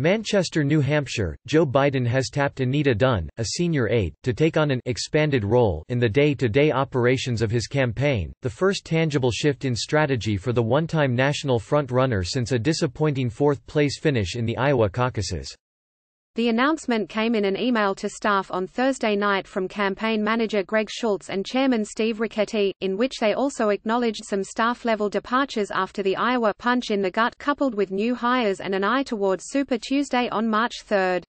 Manchester, New Hampshire, Joe Biden has tapped Anita Dunn, a senior aide, to take on an expanded role in the day-to-day operations of his campaign, the first tangible shift in strategy for the one-time national front-runner since a disappointing fourth-place finish in the Iowa caucuses. The announcement came in an email to staff on Thursday night from campaign manager Greg Schultz and chairman Steve Ricketty, in which they also acknowledged some staff-level departures after the Iowa punch in the gut coupled with new hires and an eye toward Super Tuesday on March 3.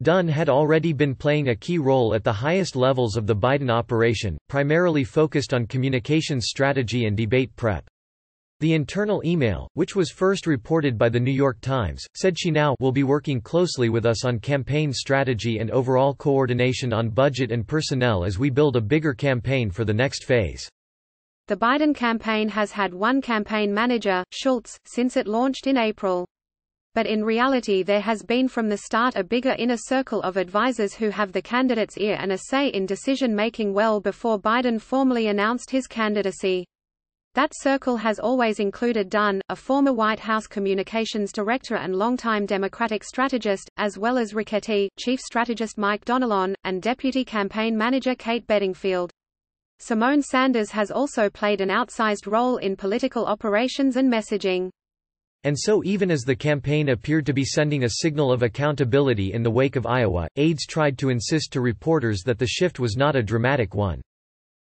Dunn had already been playing a key role at the highest levels of the Biden operation, primarily focused on communications strategy and debate prep. The internal email, which was first reported by The New York Times, said she now will be working closely with us on campaign strategy and overall coordination on budget and personnel as we build a bigger campaign for the next phase. The Biden campaign has had one campaign manager, Schultz, since it launched in April. But in reality there has been from the start a bigger inner circle of advisors who have the candidate's ear and a say in decision-making well before Biden formally announced his candidacy. That circle has always included Dunn, a former White House communications director and longtime Democratic strategist, as well as Ricketty, chief strategist Mike Donilon, and deputy campaign manager Kate Bedingfield. Simone Sanders has also played an outsized role in political operations and messaging. And so even as the campaign appeared to be sending a signal of accountability in the wake of Iowa, aides tried to insist to reporters that the shift was not a dramatic one.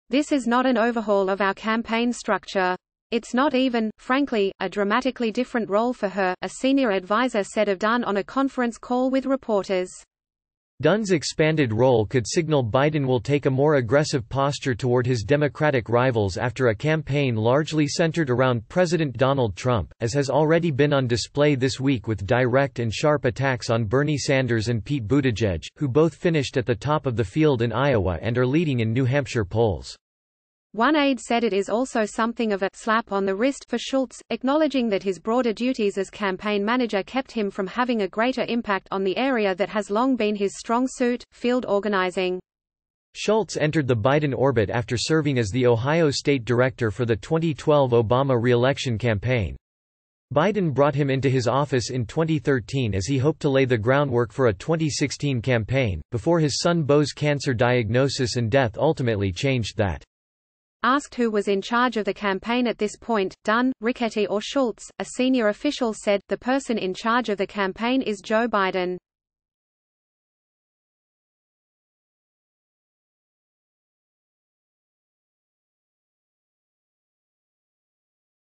This is not an overhaul of our campaign structure. It's not even, frankly, a dramatically different role for her, a senior advisor said of Dunn on a conference call with reporters. Dunn's expanded role could signal Biden will take a more aggressive posture toward his Democratic rivals after a campaign largely centered around President Donald Trump, as has already been on display this week with direct and sharp attacks on Bernie Sanders and Pete Buttigieg, who both finished at the top of the field in Iowa and are leading in New Hampshire polls. One aide said it is also something of a slap on the wrist for Schultz, acknowledging that his broader duties as campaign manager kept him from having a greater impact on the area that has long been his strong suit, field organizing. Schultz entered the Biden orbit after serving as the Ohio State Director for the 2012 Obama re-election campaign. Biden brought him into his office in 2013 as he hoped to lay the groundwork for a 2016 campaign, before his son Beau's cancer diagnosis and death ultimately changed that. Asked who was in charge of the campaign at this point, Dunn, Ricketty or Schultz, a senior official said, "The person in charge of the campaign is Joe Biden."